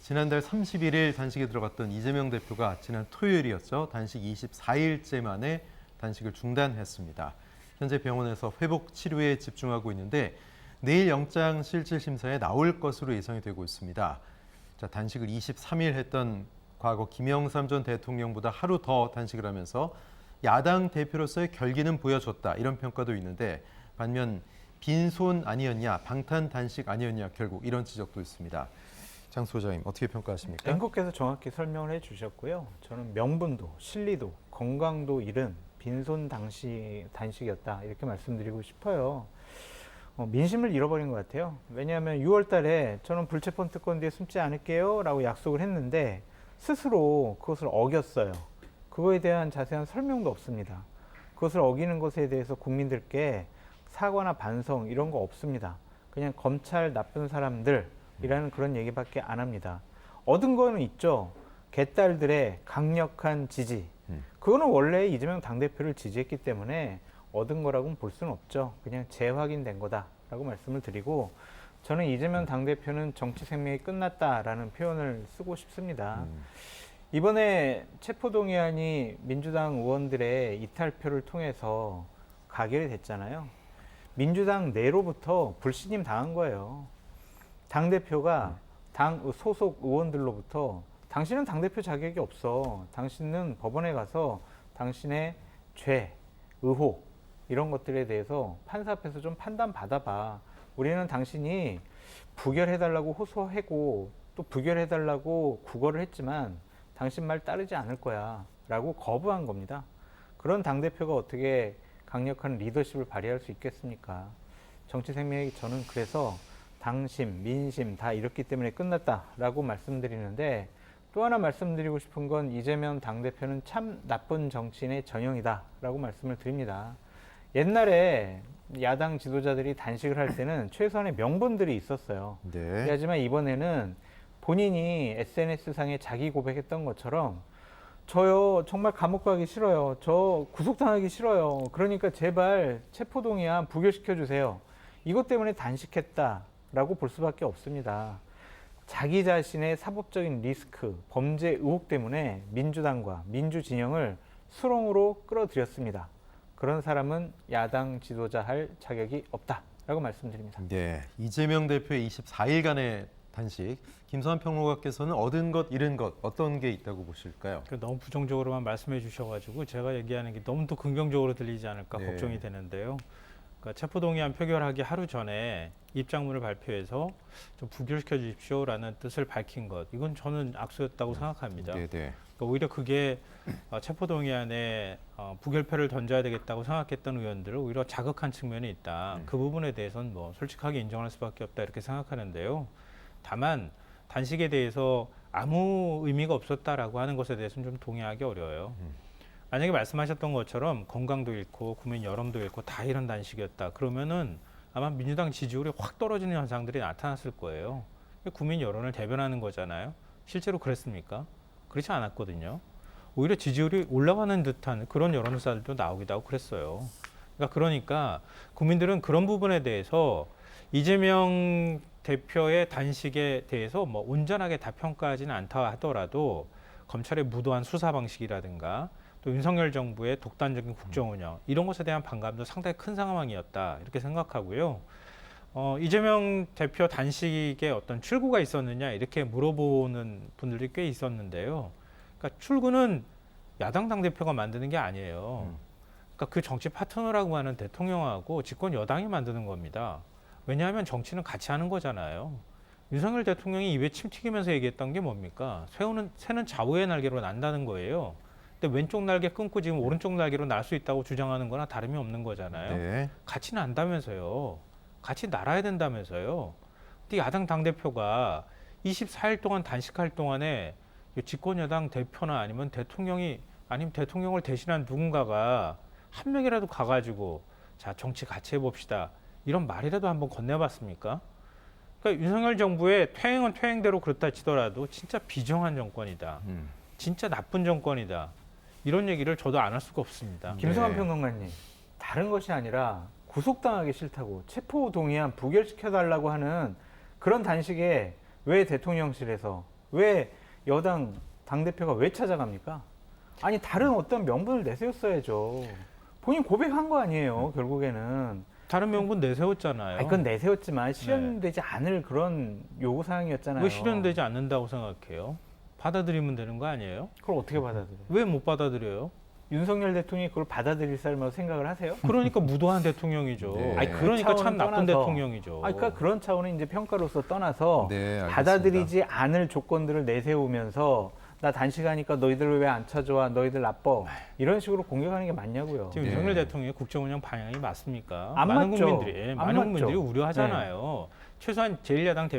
지난달 31일 단식에 들어갔던 이재명 대표가 지난 토요일이었죠. 단식 24일째 만에 단식을 중단했습니다. 현재 병원에서 회복 치료에 집중하고 있는데 내일 영장 실질 심사에 나올 것으로 예상이 되고 있습니다. 자, 단식을 23일 했던 과거 김영삼 전 대통령보다 하루 더 단식을 하면서 야당 대표로서의 결기는 보여줬다, 이런 평가도 있는데 반면 빈손 아니었냐, 방탄 단식 아니었냐, 결국 이런 지적도 있습니다. 장 소장님, 어떻게 평가하십니까? 앵커께서 정확히 설명을 해주셨고요. 저는 명분도, 실리도, 건강도 잃은 빈손 단식이었다, 이렇게 말씀드리고 싶어요. 민심을 잃어버린 것 같아요. 왜냐하면 6월 달에 저는 불체포 특권 뒤에 숨지 않을게요 라고 약속을 했는데 스스로 그것을 어겼어요. 그거에 대한 자세한 설명도 없습니다. 그것을 어기는 것에 대해서 국민들께 사과나 반성 이런 거 없습니다. 그냥 검찰 나쁜 사람들이라는 그런 얘기밖에 안 합니다. 얻은 거는 있죠. 개딸들의 강력한 지지. 그거는 원래 이재명 당대표를 지지했기 때문에 얻은 거라고는 볼 수는 없죠. 그냥 재확인된 거다라고 말씀을 드리고, 저는 이재명 당대표는 정치 생명이 끝났다라는 표현을 쓰고 싶습니다. 이번에 체포동의안이 민주당 의원들의 이탈표를 통해서 가결이 됐잖아요. 민주당 내로부터 불신임 당한 거예요. 당대표가 당 소속 의원들로부터 당신은 당대표 자격이 없어. 당신은 법원에 가서 당신의 죄, 의혹 이런 것들에 대해서 판사 앞에서 좀 판단 받아봐. 우리는 당신이 부결해달라고 호소하고 또 부결해달라고 구걸을 했지만 당신 말 따르지 않을 거야 라고 거부한 겁니다. 그런 당대표가 어떻게 강력한 리더십을 발휘할 수 있겠습니까? 정치 생명이 저는 그래서 당심, 민심 다 이렇기 때문에 끝났다라고 말씀드리는데, 또 하나 말씀드리고 싶은 건 이재명 당대표는 참 나쁜 정치인의 전형이다라고 말씀을 드립니다. 옛날에 야당 지도자들이 단식을 할 때는 최소한의 명분들이 있었어요. 네. 하지만 이번에는 본인이 SNS상에 자기 고백했던 것처럼 저요 정말 감옥 가기 싫어요. 저 구속당하기 싫어요. 그러니까 제발 체포동의안 부결시켜 주세요. 이것 때문에 단식했다라고 볼 수밖에 없습니다. 자기 자신의 사법적인 리스크, 범죄 의혹 때문에 민주당과 민주진영을 수렁으로 끌어들였습니다. 그런 사람은 야당 지도자 할 자격이 없다라고 말씀드립니다. 네, 이재명 대표의 24일간의 단식, 김서환 평론가께서는 얻은 것, 잃은 것 어떤 게 있다고 보실까요? 너무 부정적으로만 말씀해 주셔가지고 제가 얘기하는 게 너무 또 긍정적으로 들리지 않을까 네. 걱정이 되는데요. 그러니까 체포동의안 표결하기 하루 전에 입장문을 발표해서 좀 부결시켜 주십시오라는 뜻을 밝힌 것, 이건 저는 악수였다고 생각합니다. 네. 그러니까 오히려 그게 체포동의안에 부결표를 던져야 되겠다고 생각했던 의원들을 오히려 자극한 측면이 있다. 그 부분에 대해서는 뭐 솔직하게 인정할 수밖에 없다, 이렇게 생각하는데요. 다만 단식에 대해서 아무 의미가 없었다라고 하는 것에 대해서는 좀 동의하기 어려워요. 만약에 말씀하셨던 것처럼 건강도 잃고 국민 여론도 잃고 다 이런 단식이었다, 그러면은 아마 민주당 지지율이 확 떨어지는 현상들이 나타났을 거예요. 국민 여론을 대변하는 거잖아요. 실제로 그랬습니까? 그렇지 않았거든요. 오히려 지지율이 올라가는 듯한 그런 여론조사들도 나오기도 하고 그랬어요. 그러니까 국민들은 그런 부분에 대해서 이재명 대표의 단식에 대해서 뭐 온전하게 다 평가하지는 않다 하더라도 검찰의 무도한 수사 방식이라든가 또 윤석열 정부의 독단적인 국정 운영, 이런 것에 대한 반감도 상당히 큰 상황이었다, 이렇게 생각하고요. 이재명 대표 단식에 어떤 출구가 있었느냐, 이렇게 물어보는 분들이 꽤 있었는데요. 그러니까 출구는 야당 당대표가 만드는 게 아니에요. 그러니까 그 정치 파트너라고 하는 대통령하고 집권 여당이 만드는 겁니다. 왜냐하면 정치는 같이 하는 거잖아요. 윤석열 대통령이 입에 침 튀기면서 얘기했던 게 뭡니까? 새는 좌우의 날개로 난다는 거예요. 근데 왼쪽 날개 끊고 지금 오른쪽 날개로 날 수 있다고 주장하는 거나 다름이 없는 거잖아요. 네. 같이 난다면서요. 같이 날아야 된다면서요. 근데 야당 당대표가 24일 동안 단식할 동안에 집권 여당 대표나 아니면 대통령을 대신한 누군가가 한 명이라도 가가지고 자, 정치 같이 해봅시다, 이런 말이라도 한번 건네봤습니까? 그러니까 윤석열 정부의 퇴행은 퇴행대로 그렇다 치더라도 진짜 비정한 정권이다. 진짜 나쁜 정권이다. 이런 얘기를 저도 안 할 수가 없습니다. 김성환 네. 평론가님, 다른 것이 아니라 구속당하기 싫다고 체포동의안 부결시켜달라고 하는 그런 단식에 왜 대통령실에서 왜 여당 당대표가 왜 찾아갑니까? 아니 다른 어떤 명분을 내세웠어야죠. 본인 고백한 거 아니에요, 결국에는. 다른 명분 내세웠잖아요. 아니, 그건 내세웠지만 실현되지 않을 그런 요구사항이었잖아요. 왜 실현되지 않는다고 생각해요? 받아들이면 되는 거 아니에요? 그걸 어떻게 받아들여요? 왜 못 받아들여요? 윤석열 대통령이 그걸 받아들일 사람이라고 생각을 하세요? 그러니까 무도한 대통령이죠. 네. 아니, 그 그러니까 참 차원은 나쁜 떠나서. 대통령이죠. 아니, 그러니까 그런 차원의 이제 평가로서 떠나서 네, 알겠습니다. 받아들이지 않을 조건들을 내세우면서 나 단식하니까 너희들 왜 안 찾아와? 너희들 나빠. 이런 식으로 공격하는 게 맞냐고요. 지금 네. 윤석열 대통령의 국정 운영 방향이 맞습니까? 안 많은 맞죠. 국민들이 안 많은 맞죠. 국민들이 우려하잖아요. 최소한 제1야당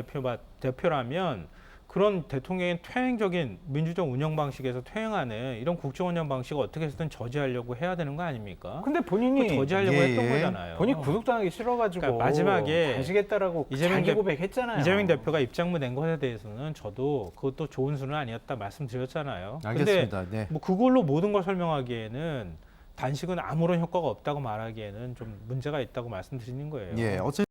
대표라면 그런 대통령의 퇴행적인 민주적 운영 방식에서 퇴행하는 이런 국정 운영 방식을 어떻게 해서든 저지하려고 해야 되는 거 아닙니까? 근데 그 본인이 저지하려고 예, 했던 예. 거잖아요. 본인 구속당하기 싫어가지고 그러니까 마지막에 단식했다라고 이재명 자기 고백했잖아요. 이재명 대표가 입장문 낸 것에 대해서는 저도 그것도 좋은 수는 아니었다 말씀드렸잖아요. 근데 알겠습니다. 네. 뭐 그걸로 모든 걸 설명하기에는 단식은 아무런 효과가 없다고 말하기에는 좀 문제가 있다고 말씀드리는 거예요. 예, 어쨌든